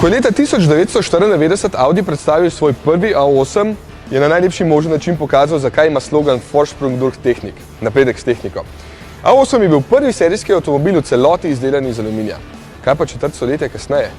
Ko je leta 1994 Audi predstavil svoj prvi A8, je na najlepši možen način pokazal, zakaj ima slogan Vorsprung durch Technik, napredek s tehniko. A8 je bil prvi serijski avtomobil v celoti izdelan iz aluminija. Kaj pa četrt stoletja kasneje?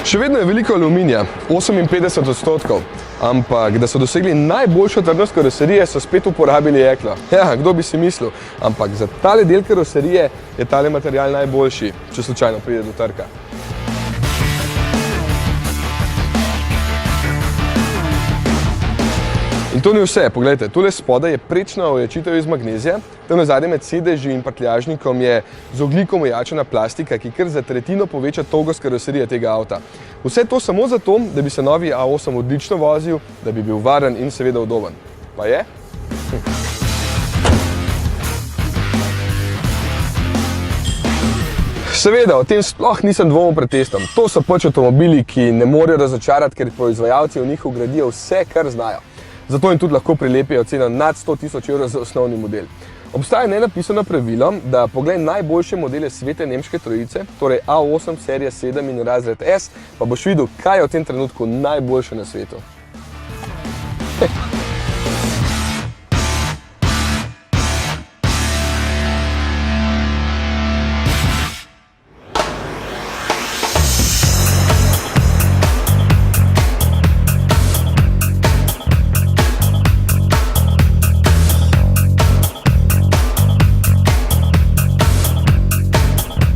Še vedno je veliko aluminija, 58%, ampak da so dosegli najboljšo trdnost karoserije, so spet uporabili jeklo. Ja, kdo bi si mislil, ampak za tale del karoserije je tale material najboljši, če slučajno pride do trka. In to ni vse, poglejte, tule spodaj je prečna ojačitev iz magnezija, tam nazadnje med sedeži in prtljažnikom je z ogljikom ojačena plastika, ki kar za tretjino poveča togost karoserije tega avta. Vse to samo zato, da bi se novi A8 odlično vozil, da bi bil varen in seveda udoben. Pa je? Seveda, o tem sploh nisem dvomil pred testom. To so pač avtomobili, ki ne morejo razočarati, ker proizvajalci v njih vgradijo vse, kar znajo. Zato jim tudi lahko prilepijo ceno nad 100 000 evrov za osnovni model. Obstaja nenapisano pravilo, da poglej najboljše modele svete nemške trojice, torej A8, serija 7 in razred S, pa boš videl, kaj je v tem trenutku najboljše na svetu.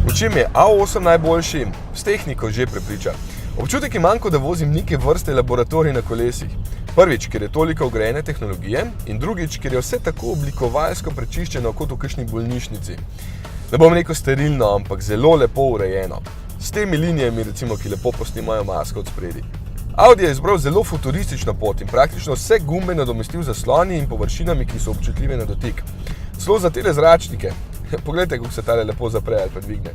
V čem je A8 najboljši? S tehniko že prepriča. Občutek imam, kot da vozim neke vrste laboratorij na kolesih. Prvič, ker je toliko vgrajene tehnologije, in drugič, ker je vse tako oblikovalsko prečiščeno kot v kakšni bolnišnici. Ne bom rekel sterilno, ampak zelo lepo urejeno. S temi linijami, recimo, ki lepo posnimajo masko od spredi. Audi je izbral zelo futuristično pot in praktično vse gumbe nadomestil z zasloni in površinami, ki so občutljive na dotik. Celo za tele zračnike. Poglejte, kako se tale lepo zapre ali pa dvigne.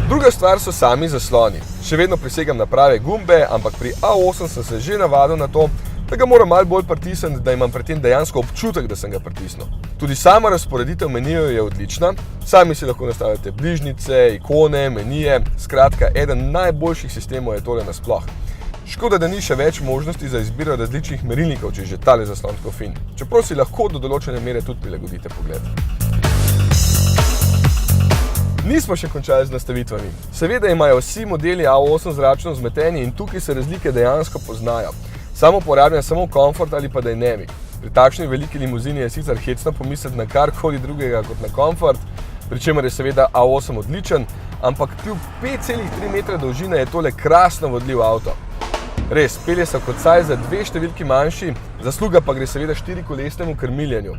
Druga stvar so sami zasloni. Še vedno prisegam na prave gumbe, ampak pri A8 sem se že navadil na to, da ga moram malo bolj pritisniti, da imam pri tem dejansko občutek, da sem ga pritisnil. Tudi sama razporeditev menijev je odlična. Sami si lahko nastavljate bližnjice, ikone, menije. Skratka, eden najboljših sistemov je tole nasploh. Škoda, da ni še več možnosti za izbiro različnih merilnikov, če je že tale zaslon tako fin. Čeprav si lahko do določene mere tudi prilagodite pogled. Nismo še končali z nastavitvami. Seveda imajo vsi modeli A8 zračno vzmetenje in tukaj se razlike dejansko poznajo. Sam uporabljam samo Comfort ali pa Dynamic. Pri takšni veliki limuzini je sicer hecno pomisliti na karkoli drugega kot na Comfort, pri čemer je seveda A8 odličen, ampak kljub 5,3 metra dolžine je tole krasno vodljiv avto. Res, pelje so kot saj za 2 številki manjši, zasluga pa gre seveda 4-kolesnemu krmiljenju.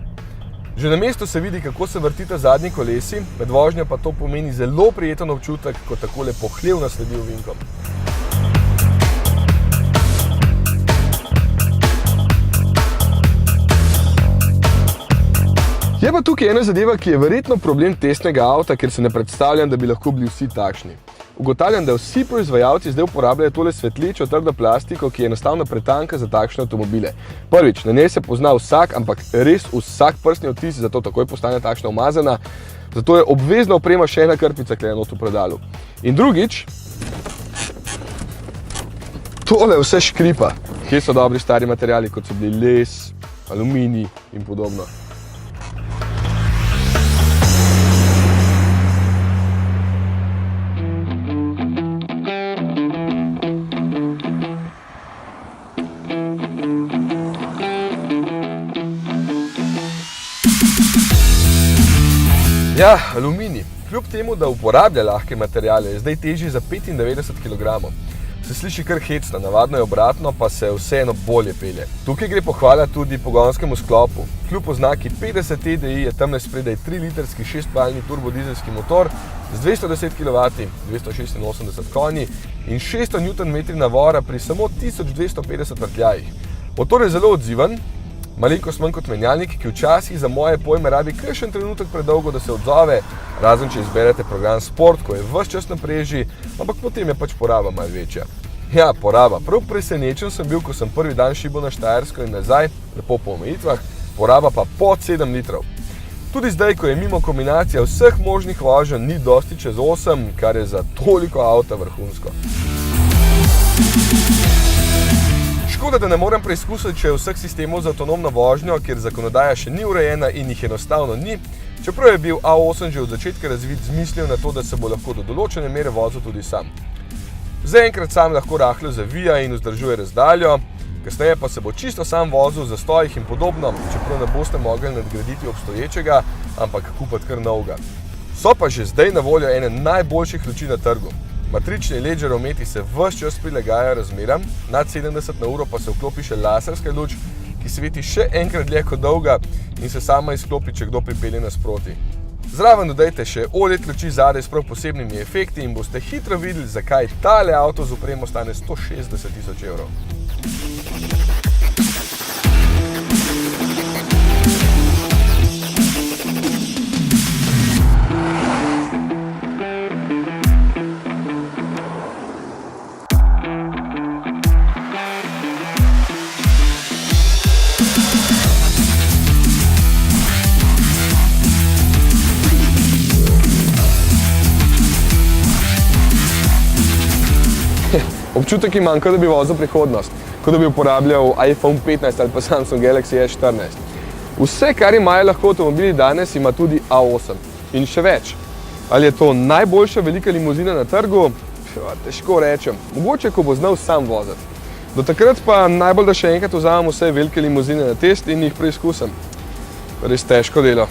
Že na mestu se vidi, kako se vrtita zadnji kolesi, med vožnjo pa to pomeni zelo prijeten občutek, ko takole pohlevno sledi ovinkom. Je pa tukaj ena zadeva, ki je verjetno problem testnega avta, ker se ne predstavljam, da bi lahko bili vsi takšni. Ugotavljam, da vsi proizvajalci zdaj uporabljajo tole svetlečo trdo plastiko, ki je enostavno pretanka za takšne avtomobile. Prvič, na njej se pozna vsak, ampak res vsak prstni odtis, zato takoj postane takšna umazana. Zato je obvezna oprema še ena krpica tukaj not v predalu. In drugič, tole vse škripa. Kje so dobri stari materiali, kot so bili les, aluminij in podobno. Ja, aluminij. Kljub temu, da uporablja lahke materiale, je zdaj težji za 95 kg. Se sliši kar hecno, navadno je obratno, pa se vseeno bolje pelje. Tukaj gre pohvala tudi pogonskemu sklopu. Kljub oznaki 50 TDI je tamle spredaj 3-litrski 6-valjni turbodizelski motor z 210 kW, 286 konji in 600 Nm navora pri samo 1250 vrtljajih. Motor je zelo odziven, malenkost manj kot menjalnik, ki včasih za moje pojme rabi kakšen trenutek predolgo, da se odzove, razen če izberete program Sport, ko je ves čas na preži, ampak potem je pač poraba malo večja. Ja, poraba. Prav presenečen sem bil, ko sem prvi dan šibal na Štajersko in nazaj, lepo po omejitvah, poraba pa pod 7 litrov. Tudi zdaj, ko je mimo kombinacija vseh možnih voženj, ni dosti čez 8, kar je za toliko avta vrhunsko. Škoda, da ne morem preizkusiti še vseh sistemov za avtonomno vožnjo, ker zakonodaja še ni urejena in jih enostavno ni, čeprav je bil A8 že od začetka razvit z mislijo na to, da se bo lahko do določene mere vozil tudi sam. Zaenkrat sam lahko rahlo zavija in vzdržuje razdaljo, kasneje pa se bo čisto sam vozil v zastojih in podobno, čeprav ne boste mogli nadgraditi obstoječega, ampak kupiti kar novega. So pa že zdaj na voljo ene najboljših luči na trgu. Matrični LED žarometi se ves čas prilagajajo razmeram, nad 70/uro pa se vklopi še laserska luč, ki sveti še enkrat dlje kot dolga in se sama izklopi, če kdo pripelje nasproti. Zraven dodajte še OLED luči zadaj s prav posebnimi efekti in boste hitro videli, zakaj tale avto z opremo stane 160 000 evrov. Občutek imam, kot da bi vozil prihodnost, kot da bi uporabljal iPhone 15 ali pa Samsung Galaxy S14. Vse, kar imajo lahko avtomobili danes, ima tudi A8. In še več. Ali je to najboljša velika limuzina na trgu? Težko rečem. Mogoče, ko bo znal sam voziti. Do takrat pa najbolj, da še enkrat vzamem vse velike limuzine na test in jih preizkusim. Res težko delo.